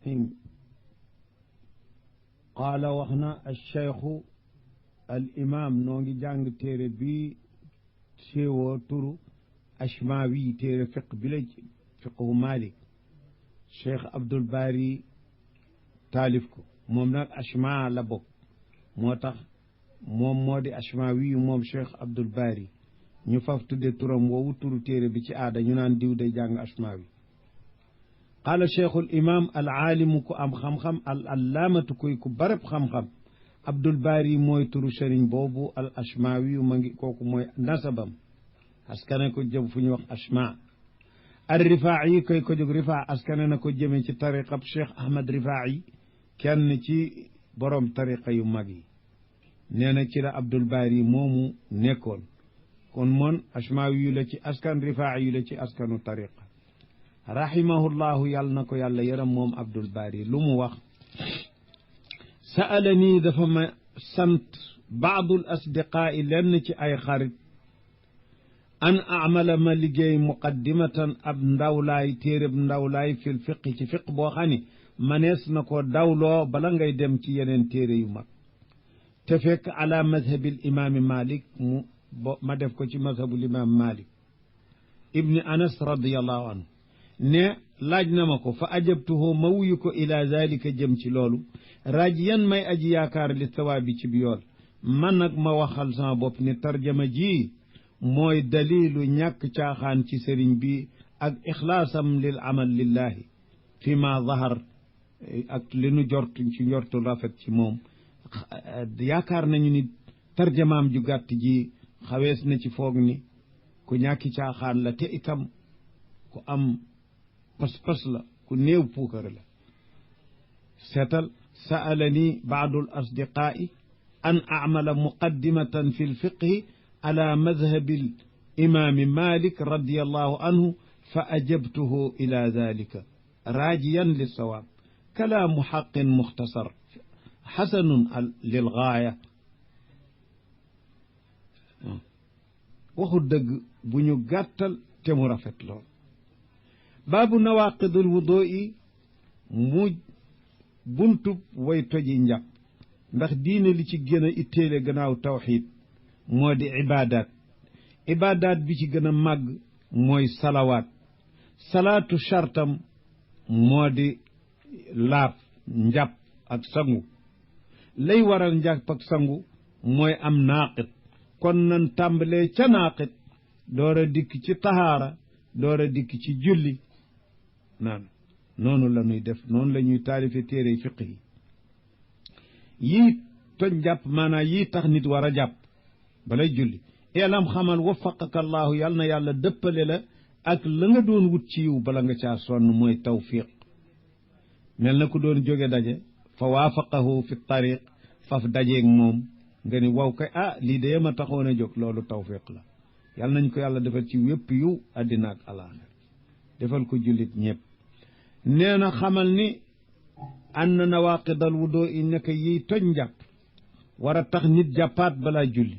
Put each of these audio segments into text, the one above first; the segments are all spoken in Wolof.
الرحيم قال وخنا الشيخ الإمام نونجي جانج تيري بي سيو تورو أشماوي تيري فقه مالك شيخ عبد الباري تالفكو موم نك أشماء لا بوك موتاخ موم مودي أشماوي موم شيخ عبد الباري ñu faf tudde turam woowu turu téere bi ci aada ñu naan diw day jàng asmaawi qaala cheikhul imam al aalimu ku am xam-xam al allaamatu kuy ku barab xam-xam abdul baari mooy turu sëriñ boobu al asmaawi yu ma ngi kooku mooy nasabam askane ko jëm fu ñu wax asma ar rifaa'i koy ko jóg rifaa askane na ko jëme ci tariqab cheikh ahmad rifaa'i kenn ci borom tariqa yu mag yi nee na ci la abdul baari moomu nekkoon kon moon asmaawi yu la ci askan rifaa'i yu la ci askanu tariqa rahimahullahu yàlla na ko yàlla yaram moom abdul baari lu mu wax sa'ala nii dafa ma sant baadul asdiqaa'i lenn ci ay xarit an amala ma liggéey muqaddimatan ab ndawlaay téereb ndawlaay fil fiqi ci fiq boo xam ne manees na ko dawloo bala ngay dem ci yeneen téere yu mag te fekk ala madhabil imaami malik ma def ko ci mazhabul imam malik ibni anas radiallahu anhu ne laaj na ma ko fa ajabtuhu ma wuyu ko ila zalika jëm ci loolu raaj yan may aji yaakaar li sawaabi ci bi yool man nag ma waxal sama bopp ne tarjama ji mooy dalilu ñàkk caaxaan ci sëriñ bi ak ixlaasam lil amal lillahi fi ma zahar ak li nu jortu ci njortu rafet ci moom yaakaar nañu ni tarjamaam ju gàtt ji xawees na ci foog ni ku ñàkki caaxaan la te itam ku am pas-pas la ku néew puukare la seetal sa'alani baadu al asdiqaa'i an acmala muqaddimatan fi lfiqhi ala madhabi al imaami malik radiallahu anhu fa ajabtuhu ila dalika raajiyan lissawaab kalaamu xaqin muxtasar xasanun lilgaaya waxu dëgg bu ñu gàttal te mu rafet lool baabu nawaqidul wudoo'i mu buntub way toji njàpp ndax diine li ci gën a itteele gannaaw tawxiid moo di ibaadaat bi ci gën a màgg mooy salawaat salaatu chartam moo di laab njàpp ak sangu lay waral njàpp ak sangu mooy am naaqit kon nan tàmbalee ca naaqit door a dikk ci tahaara door a dikk ci julli naan noonu la ñuy def noonu la ñuy taalife téere fiq yi yii toj jàpp maanaam yii tax nit war a jàpp balay julli elam xamal waffaqaka allahu yàlla na yàlla dëppale la ak la nga doon wut ci yiw bala nga caa sonn mooy tawfiq mel na ku doon jóge daje fa waafaqahu fi tariq faf dajeeg moom nga ni waaw kay lii de ma taxoon a jóg loolu tawfiq la yàlla nañ ko yàlla defal ci wépp yiw àddina ak alaaxira defal ko jullit ñëpp nee na xamal ni anna nawaqidal wudu i nekk yiy toj njàpp war a tax nit jàppaat balaa julli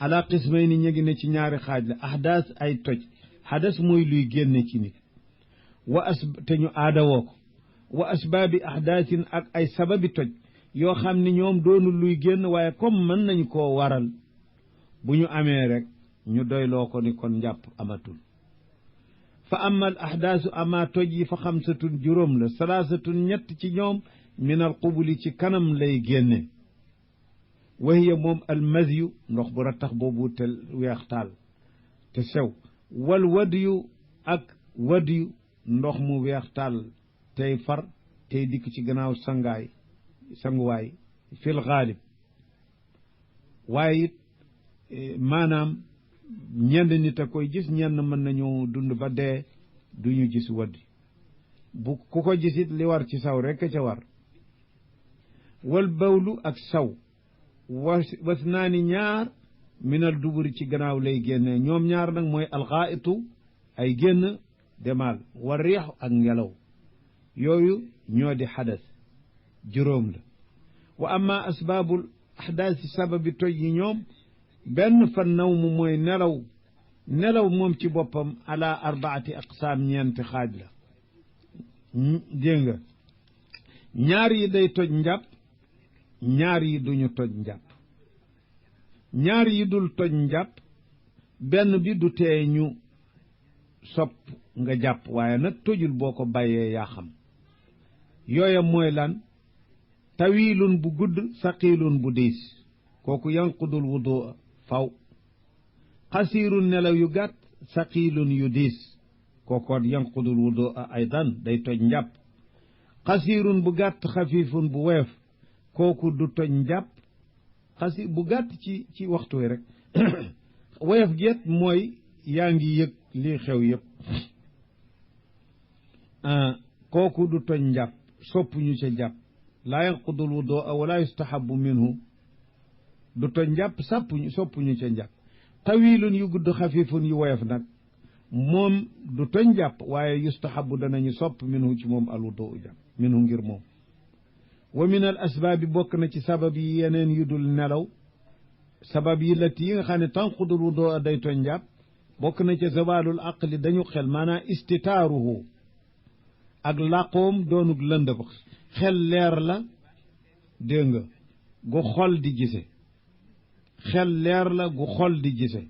ala qismay ni ñegi ne ci ñaari xaaj la ahdaas ay toj hadas mooy luy génne ci nit te ñu aadawoo ko wa asbaabi ahdaasin ak ay sababi toj yoo xam ne ñoom doonul luy génn waaye comme mën nañu koo waral bu ñu amee rek ñu doyloo ko ni kon njàpp amatul fa ama al ahdaasu ama toj yi fa xamsatun juróom la salaasatun ñett ci ñoom min al qubuli ci kanam lay génne wahiya moom al mazyu ndox bu rattax boobu te weex taal te sew wal wadiyu ak wadiyu ndox mu weex taal tey far tey dikk ci gannaaw sanguwaay fil xaalib waaye it maanaam ñenn nit a koy gis ñenn mën nañu dund ba dee duñu gis waddi bu ku ko gisit li war ci saw rekk ca war wal bawlu ak saw was naa ni ñaar minal duburi ci gannaaw lay génne ñoom ñaar nag mooy alxaa'itu ay génn demaal war riix ak ngelaw yooyu ñoo di xadas juróom la wa amma asbaabul ahdaasi sababi toj yi ñoom benn fa nawmu mooy nelaw moom ci boppam ala arbaati aqsaam ñeenti xaaj la dégg nga ñaar yi day toj njàpp ñaar yi duñu toj njàpp ñaar yi dul toj njàpp benn bi du tee ñu sopp nga jàpp waaye nag tojul boo ko bàyyee yaa xam yooya mooy lan tawilun bu gudd saqilun bu diis kooku yanqudul wudu faw xasiirun nelaw yu gàtt saqilun yu diis kookoon yanqudul wudu aydan day toj njàpp xasiirun bu gàtt xafiifun bu woyof kooku du toj njàpp xasiir bu gàtt ci waxtu wi rek woyof geet mooy yaa ngi yëg lii xew yëpp kooku du toj njàpp soppuñu ca jàpp laa yanqudul wudu wala yustahabu minhu du toj njàpp soppuñu ca njàpp tawilun yu gudd xafifun yu woyof nag moom du toj njàpp waaye yustahabu danañu sopp minhu ci moom al wudu jàpp minhu ngir moom wa min al asbaabi bokk na ci sabab yi yeneen yu dul nelaw sabab yi lati yi nga xam ne tanqudul wudu day toj njàpp bokk na ci zawalul aqli dañu xel maanaam istitaaruhu ak làqoom doonug lëndëm xel leer la dégg nga gu xol di gise xel leer la gu xol di gise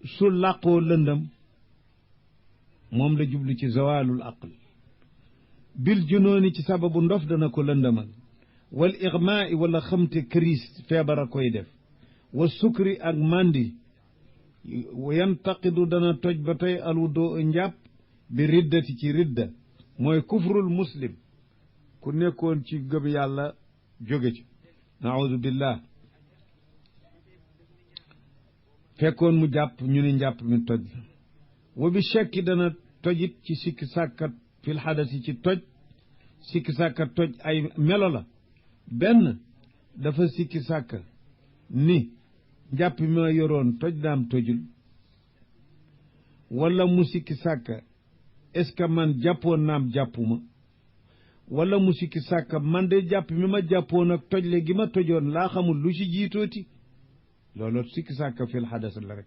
su làqoo lëndëm moom la jublu ci zawalul aql bil junooni ci sababu ndof dana ko lëndëmal wal igmaa wala xamte crise feebar a koy def wa sukri ak mandi yantaqidu dana toj ba tey alwudu njàpp bi riddati ci ridda mooy kufrul muslim ku nekkoon ci gëm yàlla jóge ci naaudu billah fekkoon mu jàpp ñu ne njàpp mi toj la wa bi shakki dana tojit ci sikki sàkkat fil xadasi ci toj sikki sàkka toj ay melo la benn dafa sikki sàkka ni njàpp mi ma yoroon toj naam tojul wala mu sikki sàkka est-ce que man jàppoon naam jàppuma wala mu sikki sàkka man de jàpp mi ma jàppoon ak tojle gi ma tojoon laa xamul lu ci jiitooti loolu sikki sàkka fil xadas la rek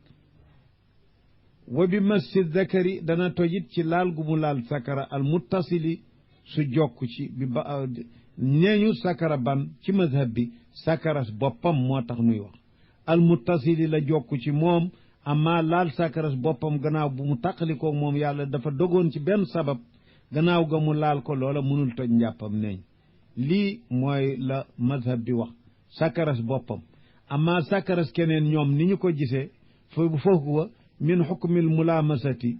wa bi massi zakari dana tojit ci laal gu mu laal sakara al muttasili su jokk ci bi ba neeñu sakara ban ci mazhab bi sakara boppam moo tax nuy wax al muttasili la jokk ci moom amma laal sakara boppam gannaaw bu mu tàqalikoo moom yàlla dafa dogoon ci benn sabab gannaaw ga mu laal ko loola mënul toj njàppam neeñ lii mooy la mazhab bi wax sakaras boppam amma sakaras keneen ñoom ni ñu ko gisee foofu wa min xukmi almulaamasati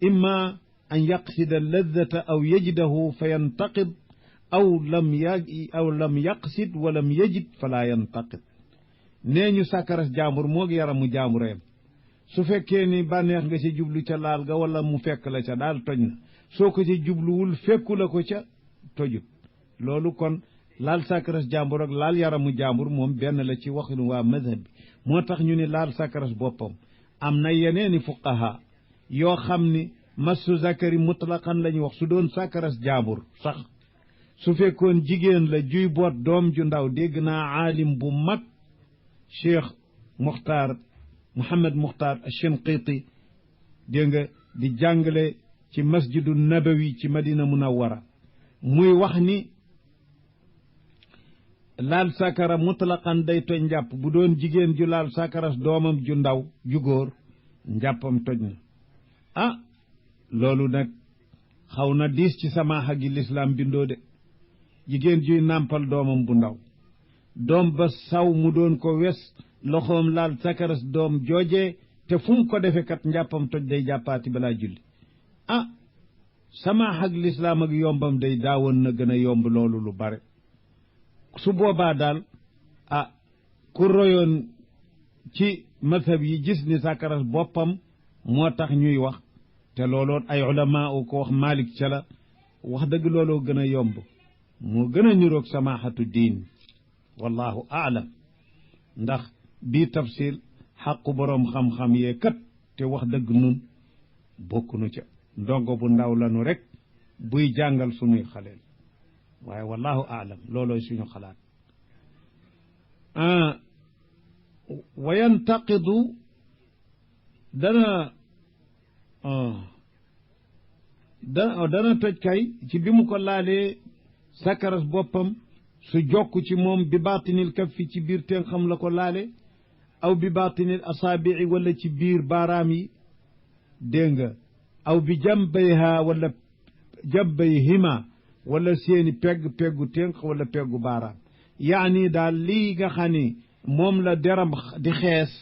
imma an yaqsida ladata aw yajidahu fa yantaqid aw lam yaqsid wa lam yajid fala yantaqid nee ñu sakaras jaambur moog yaramu jaambureem su fekkee ni bànneex nga ci jublu ca laal ga wala mu fekk la ca daal toj na soo ko ci jubluwul fekku la ko ca tojut loolu kon laal sakaras jaambur ak laal yaramu jaambur moom benn la ci waxinu waa mazhab bi moo tax ñu ni laal sakaras boppam am na yeneeni fuqaha yoo xam ni massu zakari mutlaqan la ñu wax su doon sakaras jaambur sax su fekkoon jigéen la juy boot doom ju ndaw dégg naa aalim bu mag cheikh muxtaar Muhammad Muxtaar Shinqiti dégg nga di jàngale ci masjidu nabawi ci madina munawwara muy wax ni laal sakara mutlaqan day toj njàpp bu doon jigéen ju laal sakaras doomam ju ndaw ju góor njàppam toj na loolu nag xaw na diis ci samaaxa gi lislaam bindoo de jigéen juy nàmpal doomam bu ndaw doom ba saw mu doon ko wes loxoom laal sakaras doom joojee te fu mu ko defe kat njàppam toj day jàppaati balaa julli samaax ak lislaam ak yombam day daawoon na gën a yomb loolu lu bare su boobaa daal ku royoon ci mazhab yi gis ni sakaras boppam moo tax ñuy wax te looloon ay ulama u ko wax Malik ca la wax dëgg looloo gën a yomb moo gën a niroog samaaxatu diin wallahu aalam ndax bii tafsil xaqu boroom xam-xam yee kat te wax dëgg nun bokkunu ca ndongo bu ndaw lanu rek buy jàngal sunuy xaleel waaye wallahu aalam loolooy suñu xalaat wa yantaqidu dana toj kay ci bi mu ko laalee sakaras boppam su jokk ci moom bi baatinil kaffi ci biir teen xam la ko laale aw bi baatinil asaabii wala ci biir baaraam yi dégg nga aw bi jambayha wala jambayhima wala seeni peggu tënk wala peggu baaraam yaani daal lii nga xam ni moom la deram di xees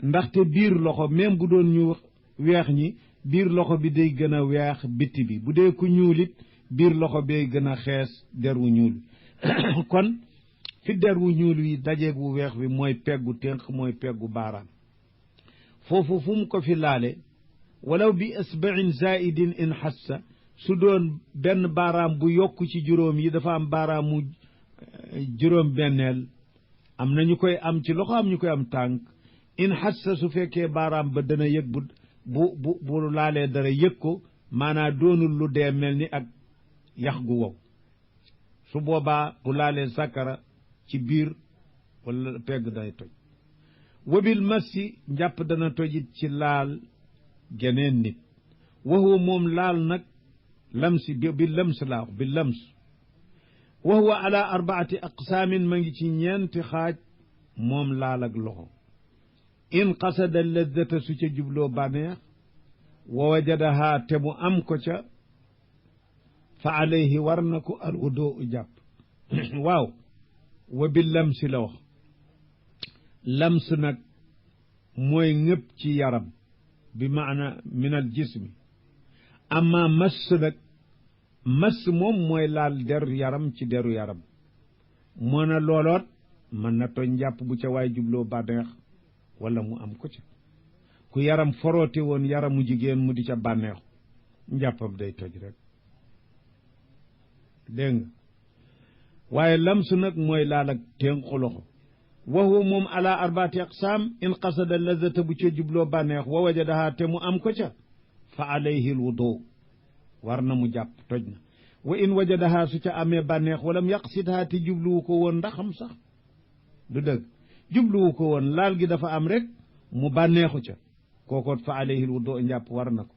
ndaxte biir loxo même bu doon ñu weex ñi biir loxo bi day gën a weex bitti bi bu dee ku ñuulit biir loxo bay gën a xees der wu ñuul kon fi der wu ñuul wi dajeeg wu weex bi mooy peggu tënk mooy peggu baaraam foofu fu mu ko fi laale walaw bi asbain zaidin in xassa su doon benn baaraam bu yokk ci juróom yi dafa am baaraamu juróom benneel am na ñu koy am ci loxo am ñu koy am tànk in xassa su fekkee baaraam ba dana yëg bu laalee dara yëg ko maanaa doonul lu dee mel ni ak yax gu wow su boobaa bu laalee sakara ci biir wala pegg day toj wabil massi njàpp dana tojit ci laal geneen nit waxuwa moom laal nag lamsi bi lams laa bi lams waxuwa ala arbaati aqsaamin ma ngi ci ñeenti xaaj moom laal ak loxo in qasada lazzata su ca jubloo bànneex wa wajadaha te mu am ko ca fa alayhi war na ko al wudoo jàpp waaw wa bi lamsi la wax lams nag mooy ngëpp ci yaram bi maana min al jismi amma mass nag mass moom mooy laal deru yaram ci deru yaram moo na looloot mën na toj njàpp bu ca waay jubloo bànneex wala mu am ko ca ku yaram foroote woon yaramu jigéen mu di ca bànneexu njàppam day toj rek dégg nga waaye lamsu nag mooy laal ak ténqu loxo wa huwa moom ala arbaati aqsaam in qasada lazata bu ca jubloo bànneex wa wajadaha te mu am ko ca fa alayhi alwudu war na mu jàpp toj na wa in wajadaha su ca amee bànneex walam yaqsidha te jubluwu ko woon ndaxam sax du dëgg jubluwu ko woon laal gi dafa am rek mu bànneexu ca kookoot fa alayhi alwudu njàpp war na ko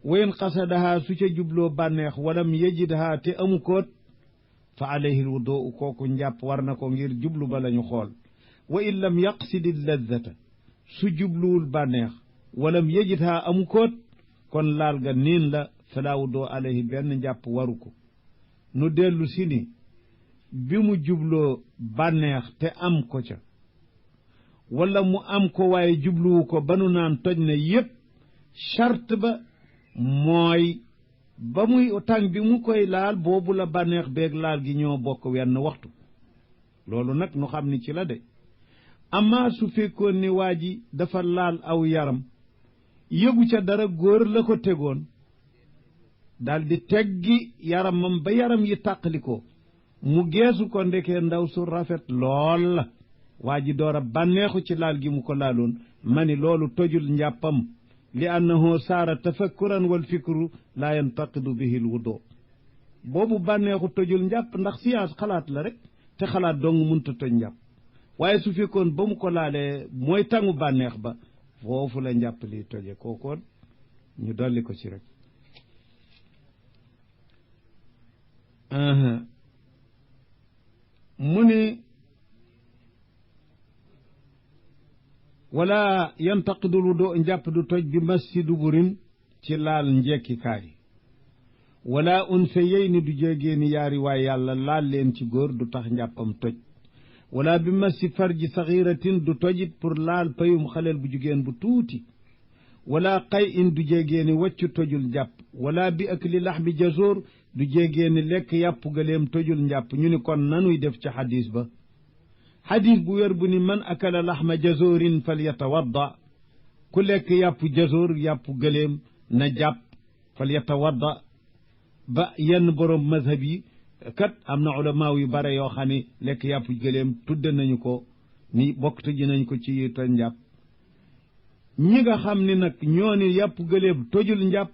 wa in qasadaha su ca jubloo bànneex walam yajidha te amu koot fa alayhi alwudu kooku njàpp war na ko ngir jublu ba lañu xool wa in lam yaqsidi lazzata su jubluwul bànneex walam yajidha amu koot kon laal ga niin la fala wudu alayhi benn njàpp waru ko nu dellu si ni bi mu jubloo bànneex te am ko ca wala mu am ko waaye jubluwu ko ba nu naan toj na yépp charte ba mooy ba muy tàng bi mu koy laal boobu la bànneex beeg laal gi ñoo bokk wenn waxtu loolu nag nu xam ni ci la de amma su fekkoon ni waa ji dafa laal aw yaram yëgu ca dara góor la ko tegoon daldi teggi yaramam ba yaram yi tàqalikoo mu geesu ko ndekee ndaw su rafet lool la waa ji door a bànneexu ci laal gi mu ko laaloon ma ni loolu tojul njàppam li annahu saara tafakkuran wal fikru laa yantaqidu bihi lwudu boobu bànneexu tojul njàpp ndax science xalaat la rek te xalaat dong munta toj njàpp waaye su fekkoon ba mu ko laalee mooy tàngu bànneex ba foofu la njàpp li toje kookoon ñu dolli ko ci rek mu ni wala yantaqidu lwudu njàpp du toj bi massi duburin ci laal njekkikaay wala unsayayni du jégee ni yaari waay yàlla laal leen ci góor du tax njàppam toj wala bi massi farji saxiratin du tojit pour laal payum xaleel bu jigéen bu tuuti wala qay in du jégee ni waccu tojul njàpp wala bi akli laxmi jazoor du jégee ni lekk yàpp gëleem tojul njàpp ñu ni kon nanuy def ci xadis ba xadis bu wér bu ni man akala laxma jazoorin fal yatawadda ku lekk yàpp jazoor yàpp gëleem na jàpp fal yatawadda ba yenn borom mazhab yi kat am na ulamaaw yu bare yoo xam ne lekk yàpp gëleem tudde nañu ko ni bokk tëji nañ ko ci toj njàpp ñi nga xam ni nag ñoo ni yàpp gëleem tojul njàpp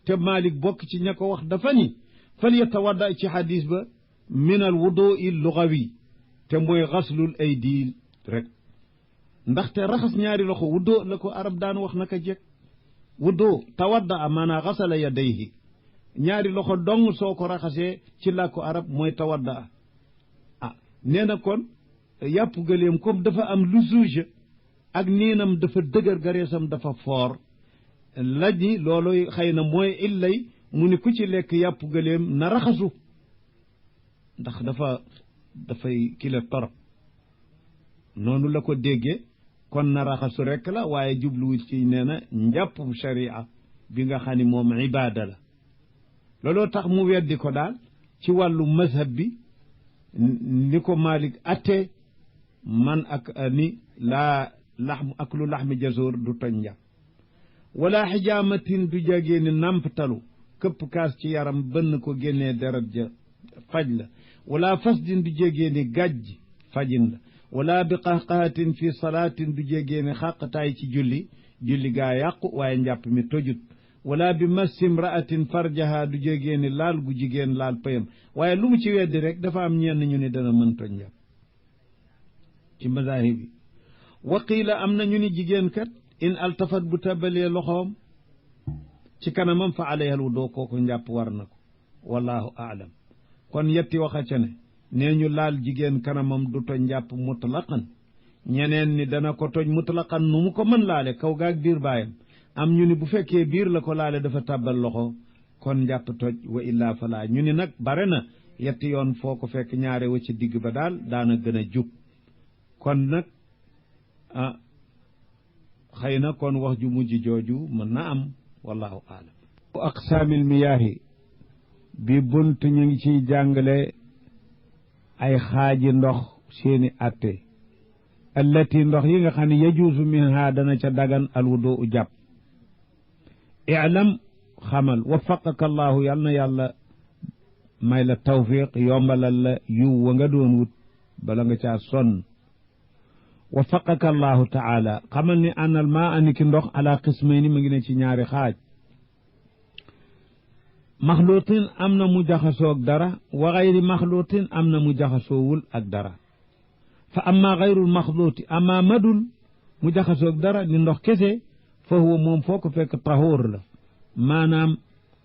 te Malik bokk ci ña ko wax dafa ni fal yatawadda ci xadis ba min al wudui lugawi te mooy xaslul aydi rek ndaxte raxas ñaari loxo wuddoo la ko arab daan wax naka jekk wudu tawadda maanaa xasala yadayhi ñaari loxo dong soo ko raxasee ci làkku arab mooy tawadda nee na kon yàpp gëléem comme dafa am lu suuje ak niinam dafa dëgër gareesam dafa foor laj ni loolu xëy na mooy illay mu ni ku ci lekk yàpp gëléem na raxasu ndax dafay kile torop noonu la ko déggee kon na raxasu rekk la waaye jubluwul ci nee na njàpp sharia bi nga xam ni moom ibaada la looloo tax mu weddi ko daal ci wàllu mazhab bi ni ko Malik atte man ak ni laa laxm ak lu laxmi jazoor du toñ njàpp wala xijaamatin du jagee ni nàmptalu këpp kaas ci yaram bënn ko génnee deret ja faj la wala fasdin du jegee ni gàjj fajin la wala bi qaxqahatin fi salaatin du jegee ni xàqtaay ci julli gaa yàqu waaye njàpp mi tojut wala bi massi mraatin farjaha du jegee ni laal gu jigéen laal payam waaye lu mu ci weddi rek dafa am ñenn ñu ni dana mën toj njàpp ci mazahib yi waqiila am na ñu ni jigéen kat in altafat bu tabalee loxoom ci kanamam fa alayha al wudu kooku njàpp war na ko wallahu aalam kon yetti waxa ca ne nee ñu laal jigéen kanamam du toj njàpp mutlaqan ñeneen ni dana ko toj mutlaqan nu mu ko mën laale kaw gaag biir baayam am ñu ni bu fekkee biir la ko laale dafa tàbbal loxo kon njàpp toj wa illaa falaa ñu ni nag bare na yetti yoon foo ko fekk ñaare wa ci digg ba daal daana gën a jub kon nag xëy na kon wax ju mujj jooju mën na am wallahu aalam aqsaamil miyaahi bi bunt ñu ngi ciy jàngale ay xaaji ndox seeni atte allati ndox yi nga xam ne yajuusu minha dana ca dagan alwudu u jàpp i'lam xamal waffaqaka allahu yal na yàlla may la tawfiq yombalal la yiw wa nga doon wut bala nga caa sonn waffaqaka allahu taala xamal ni anal maa aniki ndox ala qismayni ma ngi ne ci ñaari xaaj maxluutin am na mu jaxasoog dara wa xayri maxluutin am na mu jaxasoowul ak dara fa amma xayrul maxluuti amma madul mu jaxasoog dara ni ndox kese fa huwa moom foo ko fekk tahuur la maanaam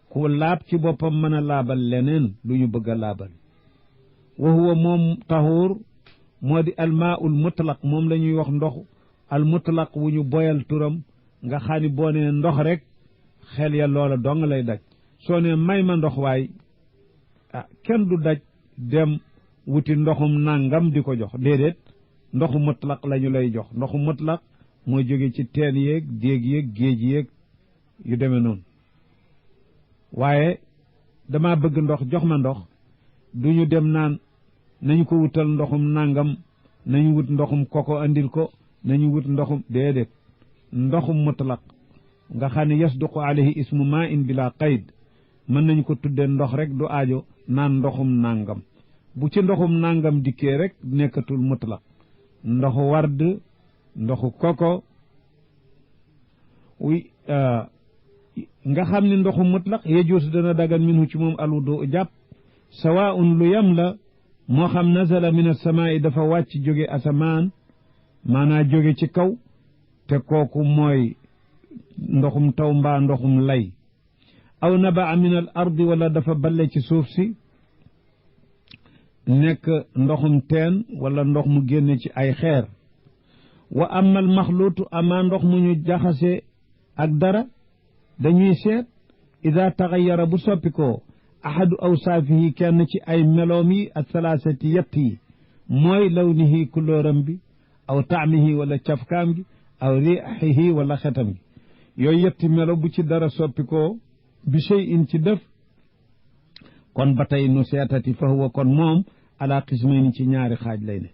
ku laab ci boppam mën a laabal leneen lu ñu bëgg a laabal wa huwa moom tahuur moo di almaaul mutlaq moom la ñuy wax ndox al mutlaq wu ñu boyal turam nga xam ni boo nee ndox rek xel ya loola dong lay daj soo ne may ma ndox waay kenn du daj dem wuti ndoxum nàngam di ko jox déedéet ndoxu mutlaq la ñu lay jox ndoxu mutlaq mooy jóge ci teen yeeg déeg yeeg géej yeeg yu demee noonu waaye dama bëgg ndox jox ma ndox duñu dem naan nañu ko wutal ndoxum nàngam nañu wut ndoxum koko andil ko nañu wut ndoxum déedéet ndoxum mutlaq nga xam ne yasduqu alayhi ismu ma in bila qayd mën nañu ko tuddee ndox rek du aajo naan ndoxum nàngam bu ci ndoxum nàngam dikkee rek nekkatul mutlaq ndoxu ward ndoxu koko oui nga xam ne ndoxu mutlaq yejuus dana dagan minhu ci moom alwudu jàpp sawaun lu yem la moo xam nazala min as-samaa'i dafa wàcc jóge asamaan maanaa jóge ci kaw te kooku mooy ndoxum taw mbaa ndoxum lay aw nabaa min al ardi wala dafa balle ci suuf si nekk ndoxum teen wala ndox mu génne ci ay xeer wa amma al maxluutu ama ndox mu ñu jaxase ak dara dañuy seet ida taxayara bu soppikoo ahadu awsaafihi kenn ci ay meloom yi ak salaasati yett yi mooy lawnihi kulóoram bi aw taamihi wala cafkaam gi aw riixihi wala xetam gi yooyu yetti melo bu ci dara soppikoo bi shay'in ci def kon ba tey nu seetati fa huwa kon moom ala qismayni ci ñaari xaaj lay ne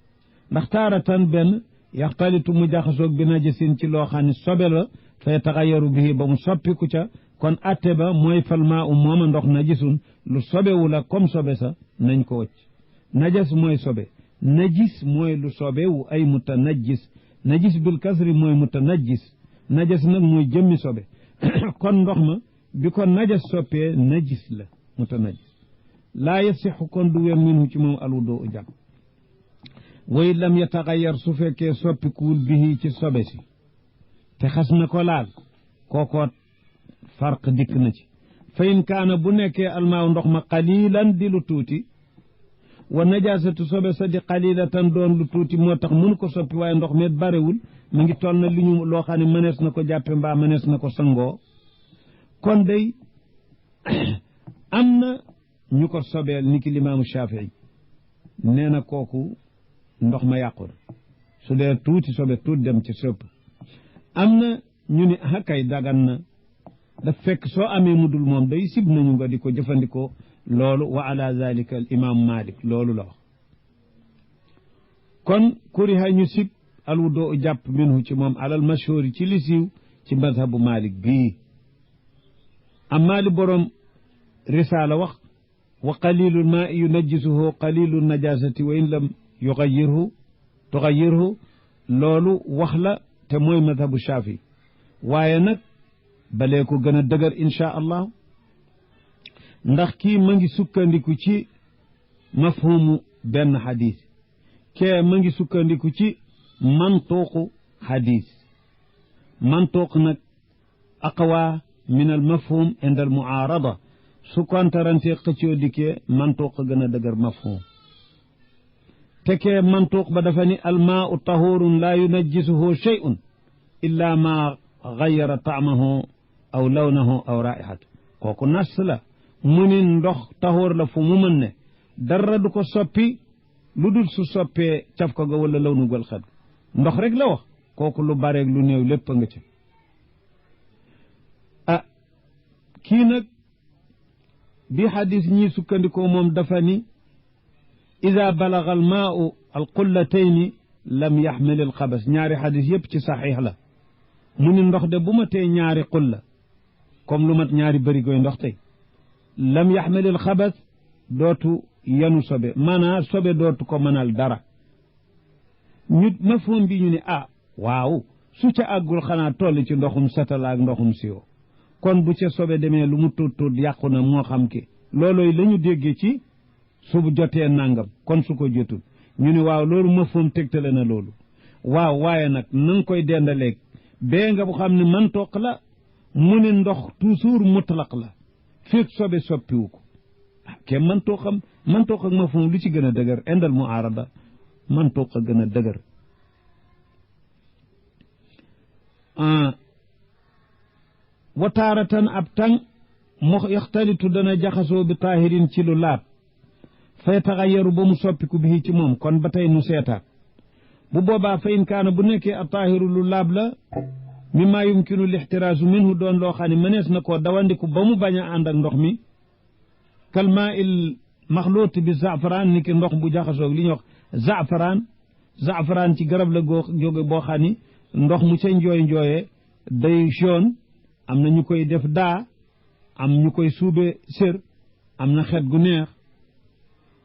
ndax taaratan benn yaxtalitu mu jaxasoog bi najasin ci loo xam ne sobe la fa yataxayaru bihi ba mu soppiku ca kon atte ba mooy falmaa u mooma ndox najisun lu sobewu la comme sobe sa nañ ko wëcc najas mooy sobe najis mooy lu sobewu ay mutanajjis najis bil kasri mooy mutanajjis najas nag mooy jëmmi sobe kon ndox ma bi ko najas soppee najis la mutanajjis laa yasixu kon du wen minhu ci moom alwudu u jàpp way lam yataxayar su fekkee soppikuwul bihi ci sobe si te xas na ko laal kookoo farq dikk na ci fa in kaana bu nekkee almaaw ndox ma qalilan di lu tuuti wa najasatu sobe sa di qalilatan doon lu tuuti moo tax mënu ko soppi waaye ndox met barewul mu ngi toll na li ñu loo xam ne mënees na ko jàppe mbaa mënees na ko sangoo kon day am na ñu ko sobeel ni ki limaamu Shafii nee na kooku ndox ma yàqul su dee tuuti sobe tuuti dem ci sëpp am na ñu ni kay dagan na daf fekk soo amee mudul moom day sib nañu nga di ko jëfandikoo loolu wa ala zalika al imam Malik loolu la wax kon kuriha ñu sib al wudu jàpp minhu ci moom alal mashhuri ci li siiw ci mazhabu Malik bii amma li borom risaala wax wa qalilul maa'i yunajjisuhu qalilun najasati wa in lam tuxayyirhu loolu wax la te mooy madhabu Shafi waaye nag balee ko gën a dëgër insha allah ndax kii ma ngi sukkandiku ci mafhumu benn xadis kee ma ngi sukkandiku ci mantuuqu xadis mantuuq nag aqwa min al mafhum inda al muaarada su kontarante xëccoo dikkee mantuuq gën a dëgër mafhum te kee mantuuq ba dafa ni almaau tahurun laa yunajjisuhu shay'un illa ma gayyara taamahu aw lawnahu aw raihatu kooku nas la mu ni ndox tahur la fu mu mën ne dara du ko soppi lu dul su soppee caf ko ga wala lawnu gal xet ndox rek la wax kooku lu bareeg lu néew lépp a nga ca kii nag bi xadis ñii sukkandikoo moom dafa ni ida balaga al maau al qullatayni lam yaxmil al xabas ñaari xadis yëpp ci saxiix la mu ni ndox de bu ma tee ñaari qulla comme lu mat ñaari bërigoy ndox tey lam yaxmil al xabas dootu yanu sobe maanaa sobe dootu ko mënal dara ñu mafhum bi ñu ne waaw su ca àggul xanaa toll ci ndoxum satala ak ndoxum siwo kon bu ca sobe demee lu mu tuut tuut yàqu na moo xam ki loolooy la ñu déggee ci su jotee nangam kon su ko jotul ñu ne waaw loolu mafhum tegtale na loolu waaw waaye nag na nga koy dendaleeg bee nga bu xam ne mantoq la mu ne ndox toujours mutlaq la féeg sobe soppiwu ko ke mantoq ak mafhum lu ci gën a dëgër indal muarada mantoq a gën a dëgër wataaratan ab tàng mu yaxtalitu dana jaxasoo bi taahirin ci lu laab fay taxayaru ba mu soppiku bi ci moom kon ba tey nu seetaat bu boobaa fa in kaana bu nekkee a taahiru lu laab la mimma yumkinu lixtiraasu minhu doon loo xam ne mënees na koo dawandiku ba mu bañ a ànd ak ndox mi kalmaa il maxluut bi zafaraan ni ki ndox bu jaxasoo li ñuy wax zafaraan ci garab la goo jóge boo xam ni ndox mu ca njooyee day jaune am na ñu koy def daa am ñu koy suube sër am na xet gu neex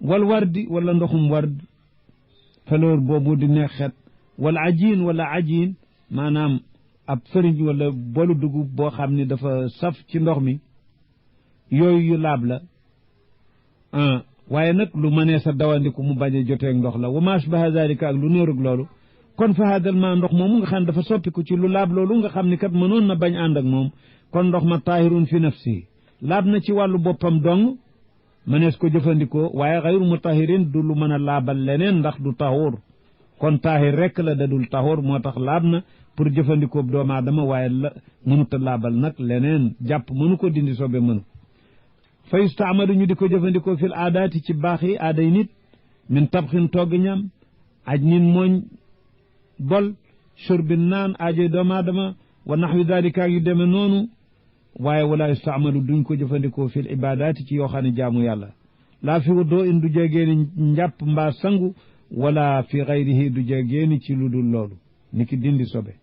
wal wardi wala ndoxum ward fleur boobu di neex xet wala ajiin wala ajiin maanaam ab fëriñ wala bolu dugub boo xam ne dafa saf ci ndox mi yooyu yu laab la waaye nag lu mënee sa dawandiku mu bañ a joteeg ndox la wa ma ashbaha zalika ak lu néerug loolu kon fa hadal ma ndox moomu nga xam ne dafa soppiku ci lu laab loolu nga xam ne kat mënoon na bañ ànd ak moom kon ndox ma taahirun fi nafsi laab na ci wàllu boppam dong mënees ko jëfandikoo waaye xayru mutahirin du lu mën a laabal leneen ndax du taxuur kon taahir rekk la da dul taxuur moo tax laab na pour jëfandikoo doomu aadama waaye la mënut a laabal nag leneen jàpp mënu ko dindi sobe mënu fa yustaamalu ñu di ko jëfandikoo fil aadaati ci baax yi aaday nit min tabxin togg ñam aj nin mooñ bol surbin naan aajoy doomu aadama wa naxwi dalika yu deme noonu waaye wala yustaamalu duñ ko jëfandikoo fil ibadaati ci yoo xam ne jaamu yàlla laa fi wuddoo in du jegeeni njàpp mbaa sangu wala fi xayrihi du jegeeni ci lu dul loolu ni ki dindi sobe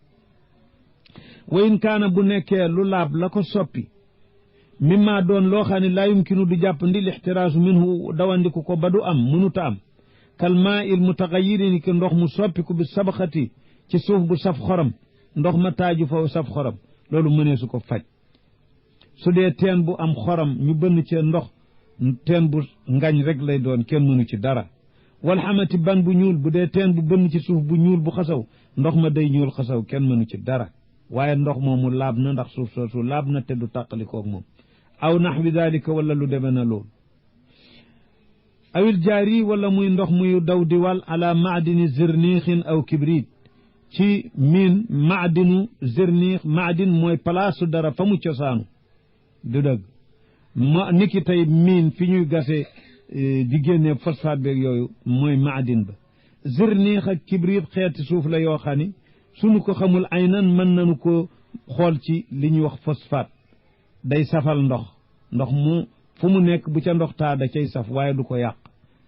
wa in kaana bu nekkee lu laab la ko soppi mimma doon loo xam ne laa yumkinu du jàpp ndi lixtiraasu minhu dawandiku ko ba du am mënuta am kal maa il mutaxayiri ni ki ndox mu soppiku bi sabaxati ci suuf bu saf xorom ndox ma taaju fa saf xorom loolu mëneesu ko faj su dee teen bu am xorom ñu bënn ci ndox teen bu ngañ rek lay doon kenn mënu ci dara wal xamati ban bu ñuul bu dee teen bu bënn ci suuf bu ñuul bu xasaw ndox ma day ñuul xasaw kenn mënu ci dara waaye ndox moomu laab na ndax suuf soosu laab na te du tàqalikoog moom aw naxwi dalika wala lu deme na loolu awil jaari wala muy ndox muy daw di wal ala maadini zirnixin aw kibrit ci miin maadinu zirnix maadin mooy palaasu dara fa mu cosaanu du dëgg ma niki tey miin fi ñuy gase di génne phosphate beeg yooyu mooy maadin ba zirnix ak kibrit xeeti suuf la yoo xam ni suñu ko xamul ay nan mën nañu ko xool ci li ñuy wax phosphate day safal ndox mu fu mu nekk bu ca ndox taa da cay saf waaye du ko yàq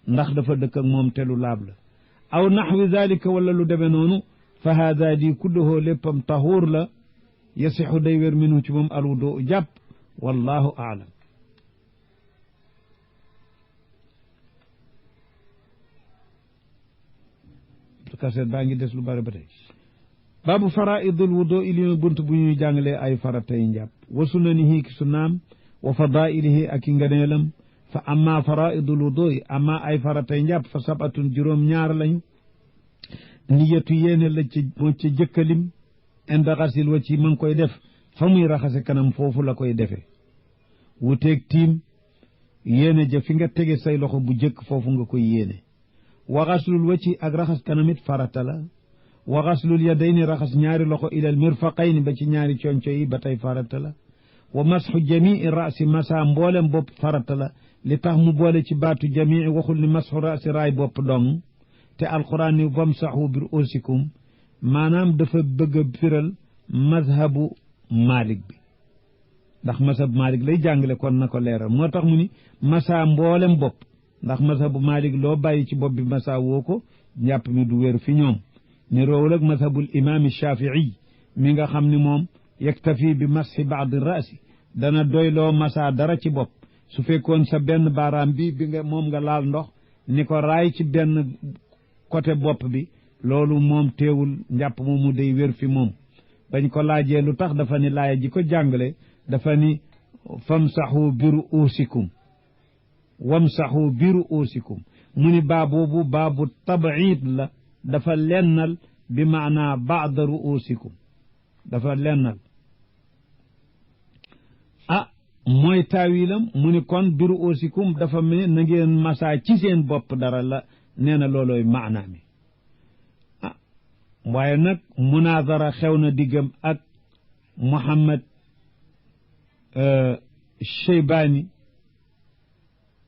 ndax dafa dëkk ak moom te lu laab la aw naxwi dalika wala lu deme noonu fa haada di kulluhoo léppam tahuur la yasixu day wér minu ci moom alwudu jàpp wallahu aalam kaset baa ngi des lu bari ba tey baabu faraidul wudu ili bunt bu ñuy jàngalee ay faratay njàpp wa sunanihi ki sunnaam wa fadailihi ak i nganeelam fa amma faraidul wudu amma ay faratay njàpp fa sabatun juróom ñaar lañu niyatu yéene la ci moo ci jëkkalim inda xasil wa ci ma ngi koy def fa muy raxase kanam foofu la koy defee wuteeg tiim yéene ja fi nga tege say loxo bu jëkk foofu nga koy yéene wa xaslul wa ci ak raxas kanamit farata la wa xaslul yadayni raxas ñaari loxo ilal mirfaqayni ba ci ñaari conco yi ba tey farata la wa masxu jamii rasi masa mboolem bopp farata la li tax mu boole ci baatu jamii waxul ni masxu rasi raay bopp dong te alquran ni wamsaxu bir usikum maanaam dafa bëgg a firal mazhabu malik bi ndax mazhab malik lay jàngale kon na ko leeral moo tax mu ni masa mboolem bopp ndax mazhabu malik loo bàyyi ci bopp bi masa woo ko njàpp mi du wér fi ñoom ni roowul ak mazhabul imaam shafii mi nga xam ni moom yaktafi bi masxi baadi raasi dana doyloo masa dara ci bopp su fekkoon sa benn baaraam bi nga moom nga laal ndox ni ko raay ci benn côté bopp bi loolu moom teewul njàpp moomu day wér fi moom bañ ko laajee lu tax dafa ni laaya ji ko jàngale dafa ni famsaxu biru uusikum wamsaxu biru uusikum mu ni baa boobu baabu tabiid la dafa lennal bi maanaa baada ruusikum dafa lennal mooy taawilam mu ni kon biru uusikum dafa mel na ngeen masaa ci seen bopp dara la nee na loolooy maanaa mi waaye nag munaadara xew na diggam ak Muhammad Sheybaani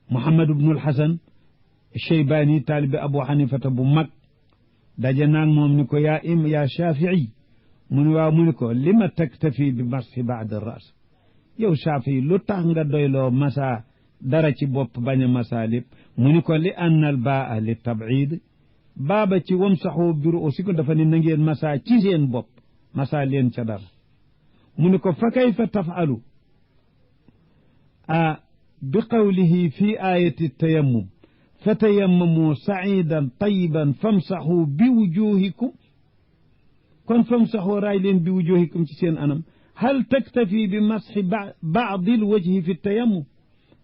Muhammad ibnul Hasan Sheybaani taalibi Abu Hanifata bu mag daje naag moom ni ko yaa Shafii mu ni waaw mu ni ko lima taktafi bi masxi baada ras yow Shafii lu tax nga doyloo masa dara ci bopp bañ a masa lépp mu ni ko li anna al baa li tabid baaba ci wamsaxu biru aussi ko dafa ni na ngeen masa ci seen bopp masa leen ca dara mu ni ko fa kayfa tafalu bi qawlihi fi ayati tayammum fatayammamu sa'idan tayiban famsaxu bi wujuhikum kon famsaxu raay leen bi wujuhikum ci seen anam hal taktafi bi masxi baadi l wajhi fi tayammum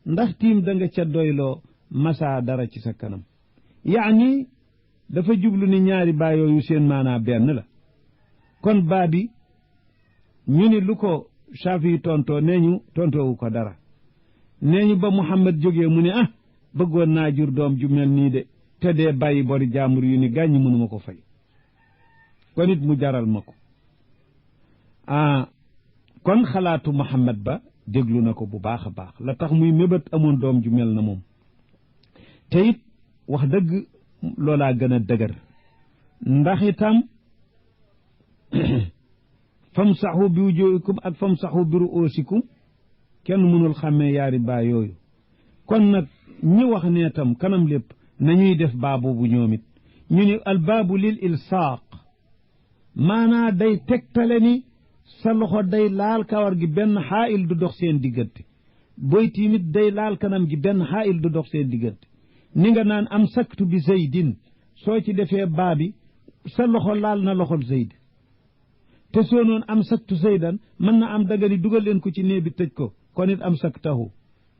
ndax tiim da nga ca doyloo masa dara ci sa kanam yaani dafa jublu ni ñaari baa yooyu seen maanaa benn la kon baa bi ñu ni lu ko Shaafi tontoo nee ñu tontoowu ko dara nee ñu ba Muhammad jógee mu ne bëggoon naa jur doom ju mel nii de te dee bàyyi bori jaambur yu ni gàññi mënuma ko fay kon it mu jaral ma ko kon xalaatu Muhammad ba déglu na ko bu baax a baax la tax muy mébét amoon doom ju mel na moom te it wax dëgg loolaa gën a dëgër ndax itam famsaxu bi wujuhikum ak famsaxu bi ruusikum kenn mënul xàmmee yaari baa yooyu kon nag ñi wax ne tam kanam lépp nañuy def baa boobu ñoom it ñu ni albaabu lil ilsaaq maanaa day tegtale ni sa loxo day laal kawar gi benn xaayil du dox seen diggante booy tiimit day laal kanam gi benn xaayil du dox seen diggante ni nga naan am saktu bi zaydin soo ci defee baa bi sa loxo laal na loxol zayd te soo noon am saktu zaydan mën na am dagani dugal leen ko ci nee bi tëj ko kon it am saktahu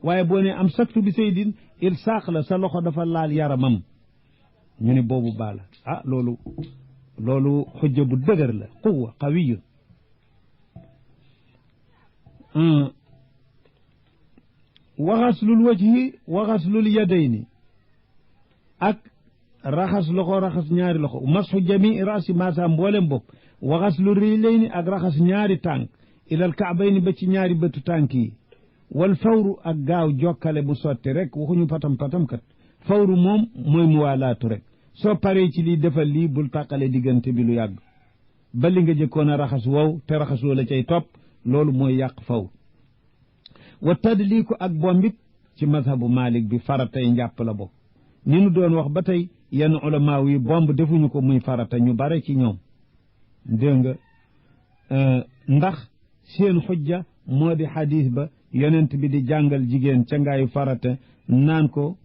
waaye boo nee am saktu bi zaydin il saaq la sa loxo dafa laal yaramam ñu ne boobu baa la loolu xujja bu dëgër la quwwa qawiyun waxaslul wajhi waxaslul yadayni ak raxas loxo raxas ñaari loxo masxu jamii rasi masa mboolem bopp waxaslu rijlayni ak raxas ñaari tànk ilal kaabayni ba ci ñaari bëtu tànk yi wal fawru ak gaaw jokkale bu sotti rek waxuñu patam kat fawru moom mooy muwaalaatu rek soo paree ci lii defal lii bul tàqale diggante bi lu yàgg ba li nga jëkkoon a raxas wow te raxas loola cay topp loolu mooy yàq fawru wa tadliiku ak bombit ci mazhabu Malik bi faratay njàpp la bokk ni nu doon wax ba tey yenn ulamaaw yi bomb defuñu ko muy farata ñu bare ci ñoom dégg nga ndax seen xujja moo di xadiis ba yonent bi di jàngal jigéen ca ngaayu farata naan ko